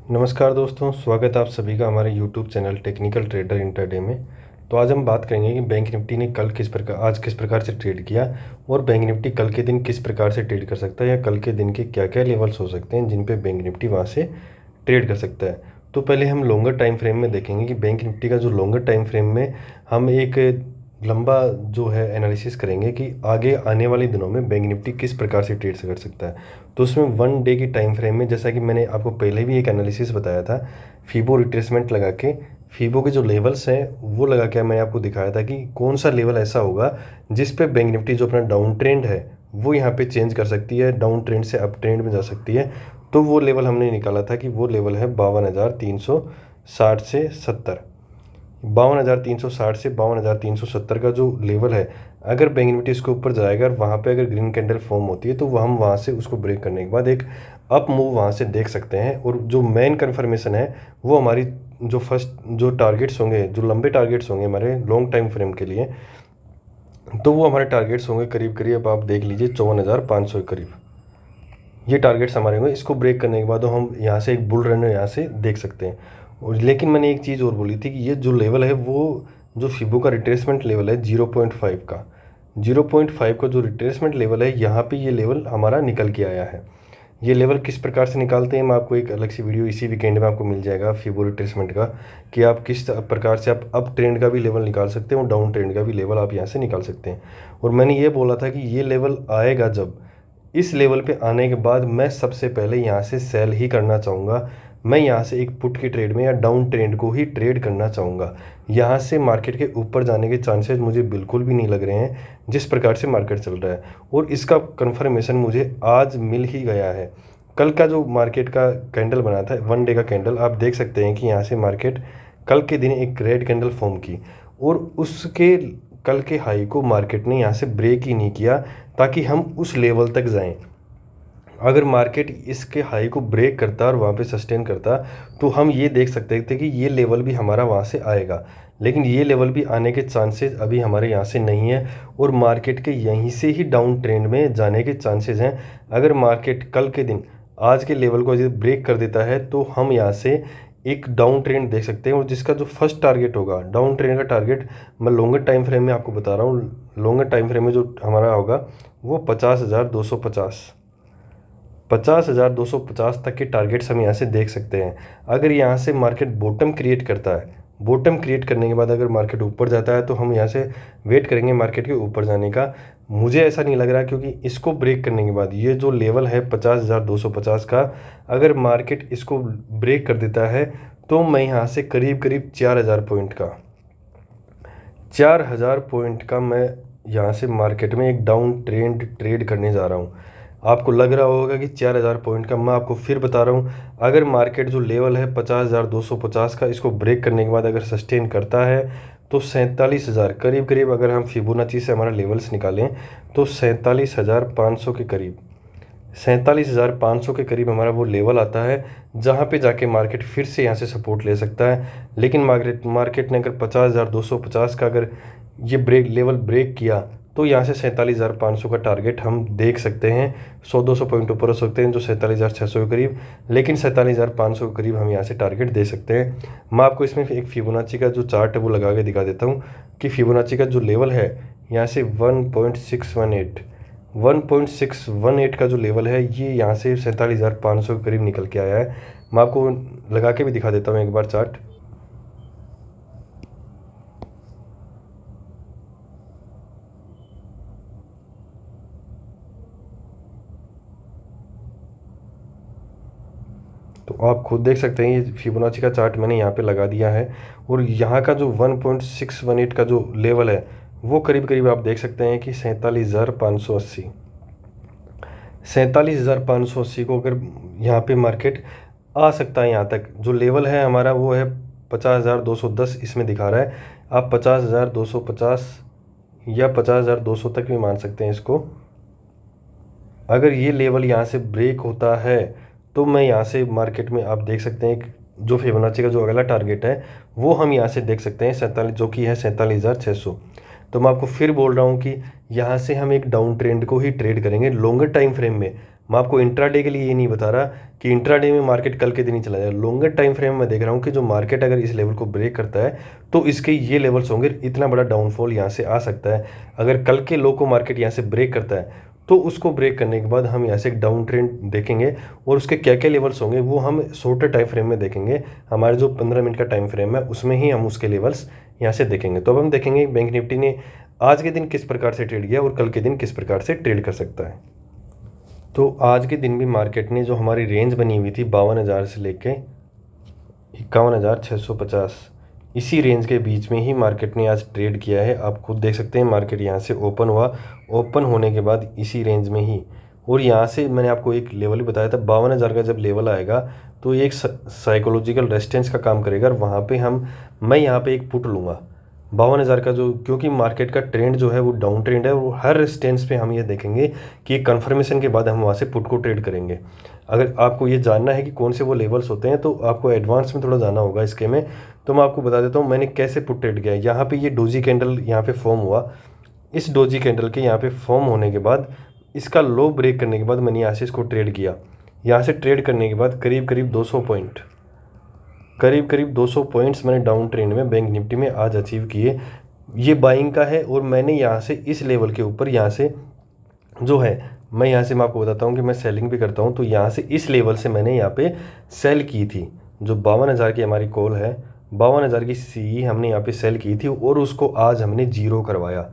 नमस्कार दोस्तों, स्वागत है आप सभी का हमारे YouTube channel technical trader intraday में। तो आज हम बात करेंगे कि बैंक निफ्टी ने आज किस प्रकार से ट्रेड किया और बैंक निफ्टी कल के दिन किस प्रकार से ट्रेड कर सकता है, या कल के दिन के क्या क्या लेवल्स हो सकते हैं जिन पे बैंक निफ्टी वहाँ से ट्रेड कर सकता है। तो पहले हम लॉन्गर टाइम फ्रेम में देखेंगे कि बैंक निफ्टी का जो लॉन्गर टाइम फ्रेम में हम एक लंबा जो है एनालिसिस करेंगे कि आगे आने वाले दिनों में बैंक निफ्टी किस प्रकार से ट्रेड कर सकता है। तो उसमें 1 डे की टाइम फ्रेम में, जैसा कि मैंने आपको पहले भी एक एनालिसिस बताया था, फीबो रिट्रेसमेंट लगा के, फीबो के जो लेवल्स हैं वो लगा के मैंने आपको दिखाया था कि कौन सा लेवल ऐसा होगा जिस पे बैंक निफ्टी जो अपना डाउन ट्रेंड है वो यहाँ पे चेंज कर सकती है, डाउन ट्रेंड से अप ट्रेंड में जा सकती है। तो वो लेवल हमने निकाला था कि वो लेवल है 52,360 से 70। 52,360 से 52,370 का जो लेवल है, अगर बैंक निफ्टी इसके ऊपर जाएगा और वहाँ पे अगर ग्रीन कैंडल फॉर्म होती है तो वो हम वहाँ से उसको ब्रेक करने के बाद एक अप मूव वहाँ से देख सकते हैं। और जो मेन कन्फर्मेशन है वो हमारी जो फर्स्ट जो टारगेट्स होंगे, जो लंबे टारगेट्स होंगे हमारे लॉन्ग टाइम फ्रेम के लिए, तो वो हमारे टारगेट्स होंगे करीब करीब आप देख लीजिए 54,500 के करीब। ये टारगेट्स हमारे होंगे। इसको ब्रेक करने के बाद हम यहाँ से एक बुल रन यहाँ से देख सकते हैं। और लेकिन मैंने एक चीज़ और बोली थी कि ये जो लेवल है वो जो फिबो का रिट्रेसमेंट लेवल है 0.5 का, 0.5 का जो रिट्रेसमेंट लेवल है, यहाँ पे ये लेवल हमारा निकल के आया है। ये लेवल किस प्रकार से निकालते हैं, मैं आपको एक अलग सी वीडियो इसी वीकेंड में आपको मिल जाएगा फिबो रिट्रेसमेंट का, कि आप किस प्रकार से आप अप ट्रेंड का भी लेवल निकाल सकते हैं और डाउन ट्रेंड का भी लेवल आप यहाँ से निकाल सकते हैं। और मैंने ये बोला था कि ये लेवल आएगा, जब इस लेवल पे आने के बाद मैं सबसे पहले यहाँ से सेल ही करना चाहूँगा। मैं यहाँ से एक पुट की ट्रेड में या डाउन ट्रेंड को ही ट्रेड करना चाहूँगा। यहाँ से मार्केट के ऊपर जाने के चांसेस मुझे बिल्कुल भी नहीं लग रहे हैं जिस प्रकार से मार्केट चल रहा है, और इसका कन्फर्मेशन मुझे आज मिल ही गया है। कल का जो मार्केट का कैंडल बना था 1 डे का कैंडल, आप देख सकते हैं कि यहाँ से मार्केट कल के दिन एक रेड कैंडल फॉर्म की और उसके कल के हाई को मार्केट ने यहाँ से ब्रेक ही नहीं किया ताकि हम उस लेवल तक जाएं। अगर मार्केट इसके हाई को ब्रेक करता और वहाँ पे सस्टेन करता तो हम ये देख सकते थे कि ये लेवल भी हमारा वहाँ से आएगा, लेकिन ये लेवल भी आने के चांसेस अभी हमारे यहाँ से नहीं है और मार्केट के यहीं से ही डाउन ट्रेंड में जाने के चांसेस हैं। अगर मार्केट कल के दिन आज के लेवल को यदि ब्रेक कर देता है तो हम यहाँ से एक डाउन ट्रेंड देख सकते हैं, और जिसका जो फर्स्ट टारगेट होगा डाउन ट्रेंड का टारगेट, मैं लॉन्गर टाइम फ्रेम में आपको बता रहा हूँ, लॉन्गर टाइम फ्रेम में जो हमारा होगा वो 50,250, 50,250 तक के टारगेट्स हम यहाँ से देख सकते हैं। अगर यहाँ से मार्केट बॉटम क्रिएट करता है, बॉटम क्रिएट करने के बाद अगर मार्केट ऊपर जाता है तो हम यहाँ से वेट करेंगे मार्केट के ऊपर जाने का। मुझे ऐसा नहीं लग रहा, क्योंकि इसको ब्रेक करने के बाद ये जो लेवल है 50,250 का, अगर मार्केट इसको ब्रेक कर देता है तो मैं यहाँ से करीब करीब 4,000 पॉइंट का, 4,000 पॉइंट का मैं यहाँ से मार्केट में एक डाउन ट्रेंड ट्रेड करने जा रहा हूँ। आपको लग रहा होगा कि 4,000 पॉइंट का, मैं आपको फिर बता रहा हूँ, अगर मार्केट जो लेवल है 50,250 का, इसको ब्रेक करने के बाद अगर सस्टेन करता है तो 47,000 करीब करीब, अगर हम फिबोनाची से हमारा लेवल्स निकालें तो 47,500 के करीब, 47,500 के करीब हमारा वो लेवल आता है जहाँ पे जाके मार्केट फिर से यहाँ से सपोर्ट ले सकता है। लेकिन मार्केट ने अगर 50,250 का अगर ये लेवल ब्रेक किया तो यहाँ से 47,500 का टारगेट हम देख सकते हैं। 100-200 पॉइंट ऊपर हो सकते हैं जो 47,600 के करीब, लेकिन 47,500 के करीब हम यहाँ से टारगेट दे सकते हैं। मैं आपको इसमें एक फिबोनाची का जो चार्ट है वो लगा के दिखा देता हूँ कि फिबोनाची का जो लेवल है यहाँ से 1.618 का जो लेवल है, ये यहाँ से 47,500 के करीब निकल के आया है। मैं आपको लगा के भी दिखा देता हूँ एक बार चार्ट। तो आप खुद देख सकते हैं ये फिबोनाची का चार्ट मैंने यहाँ पे लगा दिया है, और यहाँ का जो 1.618 का जो लेवल है वो करीब करीब आप देख सकते हैं कि 47,580, 47,580 को अगर यहाँ पे मार्केट आ सकता है, यहाँ तक जो लेवल है हमारा वो है 50,210 इसमें दिखा रहा है। आप 50,250 या 50,200 तक भी मान सकते हैं इसको। अगर ये लेवल यहाँ से ब्रेक होता है तो मैं यहाँ से मार्केट में आप देख सकते हैं जो फिबोनाची का जो अगला टारगेट है वो हम यहाँ से देख सकते हैं 47, जो कि है 47,600। तो मैं आपको फिर बोल रहा हूँ कि यहाँ से हम एक डाउन ट्रेंड को ही ट्रेड करेंगे लॉन्गर टाइम फ्रेम में। मैं आपको इंट्राडे के लिए ये नहीं बता रहा कि इंट्राडे में मार्केट कल के दिन ही चला जाए। लॉन्गर टाइम फ्रेम में देख रहा हूँ कि जो मार्केट अगर इस लेवल को ब्रेक करता है तो इसके ये लेवल्स होंगे, इतना बड़ा डाउनफॉल यहाँ से आ सकता है। अगर कल के लो को मार्केट यहाँ से ब्रेक करता है तो उसको ब्रेक करने के बाद हम यहाँ से एक डाउन ट्रेंड देखेंगे, और उसके क्या क्या लेवल्स होंगे वो हम शॉर्टर टाइम फ्रेम में देखेंगे। हमारे जो 15 मिनट का टाइम फ्रेम है उसमें ही हम उसके लेवल्स यहाँ से देखेंगे। तो अब हम देखेंगे बैंक निफ्टी ने आज के दिन किस प्रकार से ट्रेड किया और कल के दिन किस प्रकार से ट्रेड कर सकता है। तो आज के दिन भी मार्केट ने जो हमारी रेंज बनी हुई थी 52,000 से लेके 51,650, इसी रेंज के बीच में ही मार्केट ने आज ट्रेड किया है। आप खुद देख सकते हैं मार्केट यहाँ से ओपन हुआ, ओपन होने के बाद इसी रेंज में ही, और यहाँ से मैंने आपको एक लेवल ही बताया था 52,000 का जब लेवल आएगा तो ये एक साइकोलॉजिकल रेजिस्टेंस का काम करेगा, और वहाँ पे मैं यहाँ पे एक पुट लूँगा 52,000 का, जो क्योंकि मार्केट का ट्रेंड जो है वो डाउन ट्रेंड है, वो हर रेजिस्टेंस पे हम ये देखेंगे कि कंफर्मेशन के बाद हम वहाँ से पुट को ट्रेड करेंगे। अगर आपको ये जानना है कि कौन से वो लेवल्स होते हैं तो आपको एडवांस में थोड़ा जाना होगा इसके में, तो मैं आपको बता देता हूँ मैंने कैसे पुट ट्रेड किया है। यहाँ पे ये डोजी कैंडल यहाँ पे फॉर्म हुआ, इस डोजी कैंडल के यहाँ पे फॉर्म होने के बाद इसका लो ब्रेक करने के बाद मैंने यहाँ से इसको ट्रेड किया। यहाँ से ट्रेड करने के बाद करीब करीब 200 पॉइंट्स मैंने डाउन ट्रेंड में बैंक निफ्टी में आज अचीव किए। ये बाइंग का है, और मैंने यहाँ से इस लेवल के ऊपर यहाँ से जो है, मैं यहाँ से मैं आपको बताता हूँ कि मैं सेलिंग भी करता हूँ, तो यहाँ से इस लेवल से मैंने यहाँ पे सेल की थी। जो 52,000 की हमारी कॉल है, 52,000 की सी हमने यहाँ पे सेल की थी, और उसको आज हमने जीरो करवाया।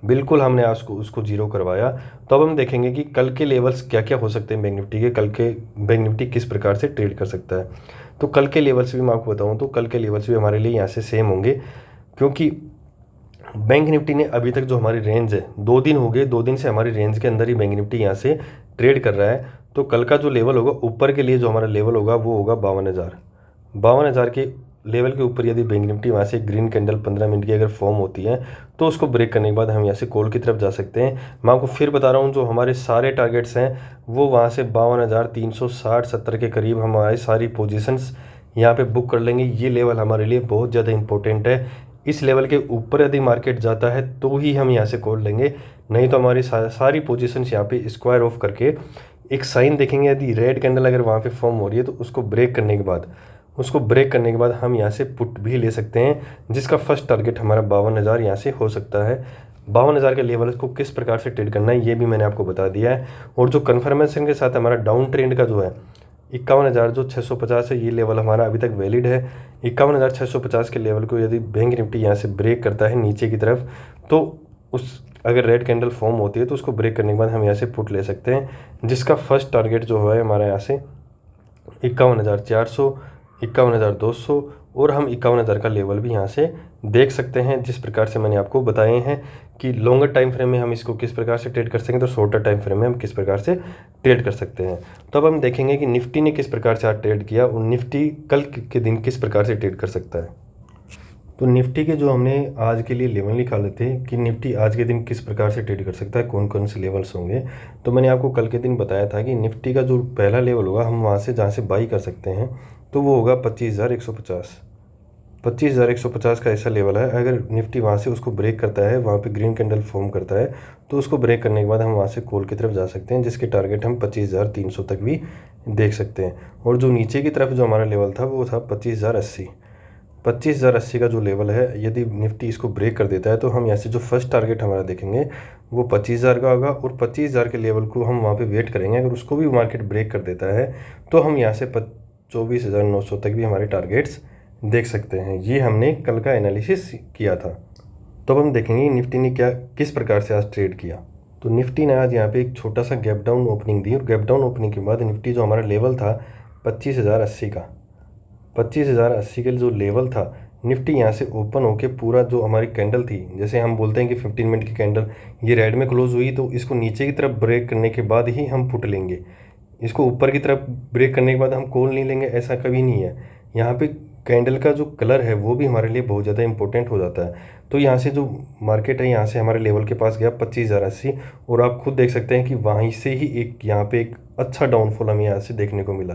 बिल्कुल हमने आज उसको जीरो करवाया। तो अब हम देखेंगे कि कल के लेवल्स क्या क्या हो सकते हैं बैंक निफ्टी के, कल के बैंक निफ्टी किस प्रकार से ट्रेड कर सकता है। तो कल के लेवल्स भी मैं आपको बताऊँ तो कल के लेवल्स भी हमारे लिए यहाँ से सेम होंगे, क्योंकि बैंक निफ्टी ने अभी तक जो हमारी रेंज है 2 दिन हो गए, 2 दिन से हमारी रेंज के अंदर ही बैंक निफ्टी यहाँ से ट्रेड कर रहा है। तो कल का जो लेवल होगा ऊपर के लिए, जो हमारा लेवल होगा वो होगा 52,000 के लेवल के ऊपर यदि बैंक निफ्टी वहाँ से ग्रीन कैंडल 15 मिनट की अगर फॉर्म होती है तो उसको ब्रेक करने के बाद हम यहाँ से कॉल की तरफ जा सकते हैं। मैं आपको फिर बता रहा हूँ जो हमारे सारे टारगेट्स हैं वो वहाँ से 52,360-70 के करीब हमारी सारी पोजीशंस यहाँ पे बुक कर लेंगे। ये लेवल हमारे लिए बहुत ज़्यादा इंपॉर्टेंट है। इस लेवल के ऊपर यदि मार्केट जाता है तो ही हम यहाँ से कॉल लेंगे, नहीं तो हमारी सारी पोजीशंस यहाँ पे स्क्वायर ऑफ करके एक साइन देखेंगे। यदि रेड कैंडल अगर वहाँ पे फॉर्म हो रही है तो उसको ब्रेक करने के बाद हम यहाँ से पुट भी ले सकते हैं, जिसका फर्स्ट टारगेट हमारा 52,000 यहाँ से हो सकता है। 52,000 के लेवल को किस प्रकार से ट्रेड करना है ये भी मैंने आपको बता दिया है। और जो कन्फर्मेशन के साथ हमारा डाउन ट्रेंड का जो है 51,650 है, ये लेवल हमारा अभी तक वैलिड है। 51,650 के लेवल को यदि बैंक निफ्टी यहाँ से ब्रेक करता है नीचे की तरफ, तो उस अगर रेड कैंडल फॉर्म होती है तो उसको ब्रेक करने के बाद हम यहाँ से पुट ले सकते हैं, जिसका फर्स्ट टारगेट जो है हमारा यहाँ से 51,400, 51,200, और हम 51,000 का लेवल भी यहाँ से देख सकते हैं। जिस प्रकार से मैंने आपको बताए हैं कि लॉन्गर टाइम फ्रेम में हम इसको किस प्रकार से ट्रेड कर सकते हैं, तो शॉर्टर टाइम फ्रेम में हम किस प्रकार से ट्रेड कर सकते हैं। तो अब हम देखेंगे कि निफ्टी ने किस प्रकार से आज ट्रेड किया और निफ्टी कल के दिन किस प्रकार से ट्रेड कर सकता है। तो निफ्टी के जो हमने आज के लिए लेवल निकाले थे कि निफ्टी आज के दिन किस प्रकार से ट्रेड कर सकता है, कौन कौन से लेवल्स होंगे, तो मैंने आपको कल के दिन बताया था कि निफ्टी का जो पहला लेवल होगा हम वहाँ से जहाँ से बाई कर सकते हैं तो वो होगा 25,150 का ऐसा लेवल है। अगर निफ्टी वहाँ से उसको ब्रेक करता है, वहाँ पे ग्रीन कैंडल फॉर्म करता है, तो उसको ब्रेक करने के बाद हम वहाँ से कॉल की तरफ जा सकते हैं, जिसके टारगेट हम 25,300 तक भी देख सकते हैं। और जो नीचे की तरफ जो हमारा लेवल था वो था 25,080 का जो लेवल है, यदि निफ्टी इसको ब्रेक कर देता है तो हम यहाँ से जो फर्स्ट टारगेट हमारा देखेंगे वो 25,000 का होगा, और 25,000 के लेवल को हम वहाँ पे वेट करेंगे। अगर उसको भी मार्केट ब्रेक कर देता है तो हम यहाँ से 24,900 तक भी हमारे टारगेट्स देख सकते हैं। ये हमने कल का एनालिसिस किया था। तो अब हम देखेंगे निफ्टी ने किस प्रकार से आज ट्रेड किया। तो निफ्टी ने आज यहाँ पे एक छोटा सा गैप डाउन ओपनिंग दी, और गैप डाउन ओपनिंग के बाद निफ्टी जो हमारा लेवल था 25,080 का, 25,080 के जो लेवल था, निफ्टी यहाँ से ओपन होके पूरा जो हमारी कैंडल थी, जैसे हम बोलते हैं कि 15 मिनट की कैंडल ये रेड में क्लोज हुई, तो इसको नीचे की तरफ ब्रेक करने के बाद ही हम पुट लेंगे। इसको ऊपर की तरफ ब्रेक करने के बाद हम कॉल नहीं लेंगे, ऐसा कभी नहीं है। यहाँ पे कैंडल का जो कलर है वो भी हमारे लिए बहुत ज़्यादा इंपॉर्टेंट हो जाता है। तो यहाँ से जो मार्केट है यहाँ से हमारे लेवल के पास गया 25,080, और आप खुद देख सकते हैं कि वहीं से ही एक यहाँ पे एक अच्छा डाउनफॉल हमें यहाँ से देखने को मिला।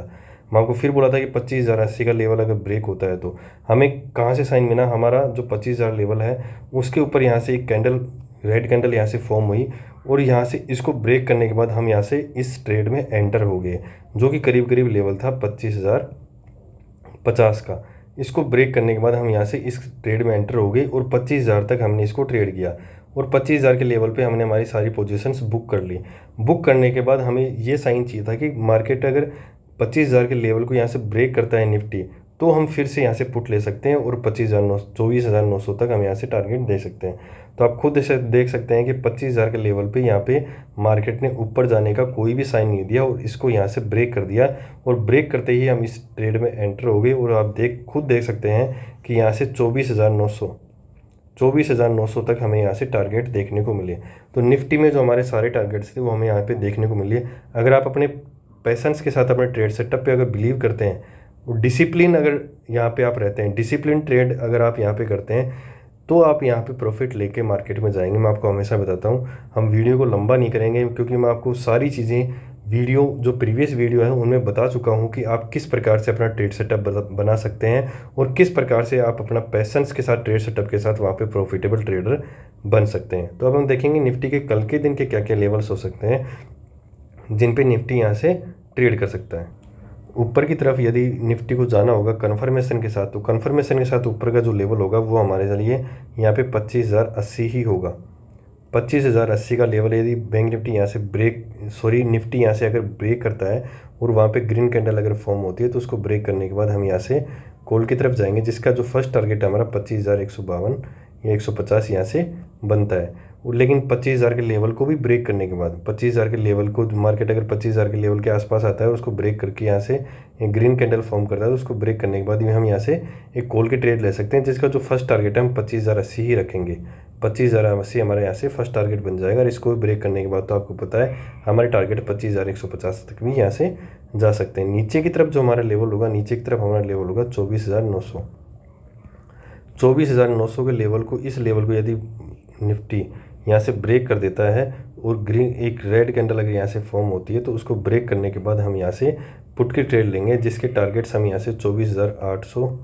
मैं आपको फिर बोला था कि 25,080 का लेवल अगर ब्रेक होता है तो हमें कहाँ से साइन मिला, हमारा जो 25,000 लेवल है उसके ऊपर यहाँ से एक कैंडल, रेड कैंडल यहाँ से फॉर्म हुई, और यहाँ से इसको ब्रेक करने के बाद हम यहाँ से इस ट्रेड में एंटर हो गए, जो कि करीब करीब लेवल था 25,050 का। इसको ब्रेक करने के बाद हम यहाँ से इस ट्रेड में एंटर हो गए और 25,000 तक हमने इसको ट्रेड किया और 25,000 के लेवल पे हमने हमारी सारी पोजीशंस बुक कर ली। बुक करने के बाद हमें ये साइन चाहिए था कि मार्केट अगर 25,000 के लेवल को यहाँ से ब्रेक करता है निफ्टी, तो हम फिर से यहाँ से पुट ले सकते हैं और 24,900 तक हम यहाँ से टारगेट दे सकते हैं। तो आप खुद ऐसे देख सकते हैं कि 25,000 के लेवल पे यहाँ पे मार्केट ने ऊपर जाने का कोई भी साइन नहीं दिया और इसको यहाँ से ब्रेक कर दिया और ब्रेक करते ही हम इस ट्रेड में एंटर हो गए। और आप खुद देख सकते हैं कि यहाँ से 24,900 तक हमें यहाँ से टारगेट देखने को मिले। तो निफ्टी में जो हमारे सारे टारगेट्स थे वो हमें यहाँ पे देखने को मिले। अगर आप अपने पैसेंस के साथ अपने ट्रेड सेटअप पे अगर बिलीव करते हैं और डिसिप्लिन अगर यहाँ पे आप रहते हैं, डिसिप्लिन ट्रेड अगर आप यहाँ पे करते हैं, तो आप यहाँ पे प्रॉफिट लेके मार्केट में जाएंगे। मैं आपको हमेशा बताता हूँ, हम वीडियो को लंबा नहीं करेंगे क्योंकि मैं आपको सारी चीज़ें वीडियो जो प्रीवियस वीडियो है उनमें बता चुका हूँ कि आप किस प्रकार से अपना ट्रेड सेटअप बना सकते हैं और किस प्रकार से आप अपना पैसेंस के साथ ट्रेड सेटअप के साथ वहाँ पे प्रॉफिटेबल ट्रेडर बन सकते हैं। तो अब हम देखेंगे निफ्टी के कल के दिन के क्या क्या लेवल्स हो सकते हैं जिन पे निफ्टी यहाँ से ट्रेड कर सकता है। ऊपर की तरफ यदि निफ्टी को जाना होगा कन्फर्मेशन के साथ, तो कन्फर्मेशन के साथ ऊपर का जो लेवल होगा वो हमारे लिए यहाँ पे 25,080 ही होगा। 25,080 का लेवल यदि निफ्टी यहाँ से अगर ब्रेक करता है और वहाँ पे ग्रीन कैंडल अगर फॉर्म होती है तो उसको ब्रेक करने के बाद हम यहाँ से कॉल की तरफ जाएंगे, जिसका जो फर्स्ट टारगेट है हमारा 25,152 या 150 यहाँ से बनता है। लेकिन 25,000 के लेवल को भी ब्रेक करने के बाद 25,000 के लेवल को मार्केट अगर 25,000 के लेवल के आसपास आता है उसको ब्रेक करके यहाँ से ग्रीन कैंडल फॉर्म करता है, तो उसको ब्रेक करने के बाद हम यहाँ से एक कॉल की ट्रेड ले सकते हैं, जिसका जो फर्स्ट टारगेट है हम 25,080 ही रखेंगे। 25,080 हमारे यहाँ से फर्स्ट टारगेट बन जाएगा और इसको ब्रेक करने के बाद तो आपको पता है हमारे टारगेट 25,150 तक भी यहाँ से जा सकते हैं। नीचे की तरफ जो हमारा लेवल होगा, नीचे की तरफ हमारा लेवल होगा 24,900। 24,900 के लेवल को, इस लेवल को यदि निफ्टी यहाँ से ब्रेक कर देता है और ग्रीन एक रेड कैंडल अगर यहाँ से फॉर्म होती है तो उसको ब्रेक करने के बाद हम यहाँ से पुट की ट्रेड लेंगे, जिसके टारगेट्स हम यहाँ से 24,800,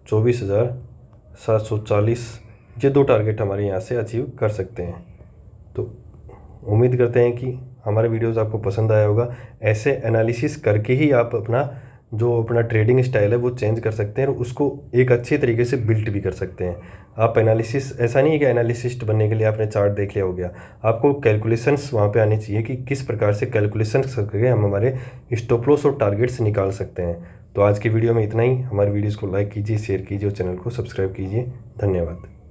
24,740, ये दो टारगेट हमारे यहाँ से अचीव कर सकते हैं। तो उम्मीद करते हैं कि हमारे वीडियोज़ आपको पसंद आया होगा। ऐसे एनालिसिस करके ही आप अपना ट्रेडिंग स्टाइल है वो चेंज कर सकते हैं और उसको एक अच्छे तरीके से बिल्ट भी कर सकते हैं। आप एनालिसिस, ऐसा नहीं है कि एनालिसिस्ट बनने के लिए आपने चार्ट देख लिया हो गया, आपको कैलकुलेशंस वहाँ पे आनी चाहिए कि किस प्रकार से कैलकुलेशंस करके हम हमारे स्टॉप लॉस और टारगेट्स निकाल सकते हैं। तो आज की वीडियो में इतना ही। हमारी वीडियोज़ को लाइक कीजिए, शेयर कीजिए और चैनल को सब्सक्राइब कीजिए। धन्यवाद।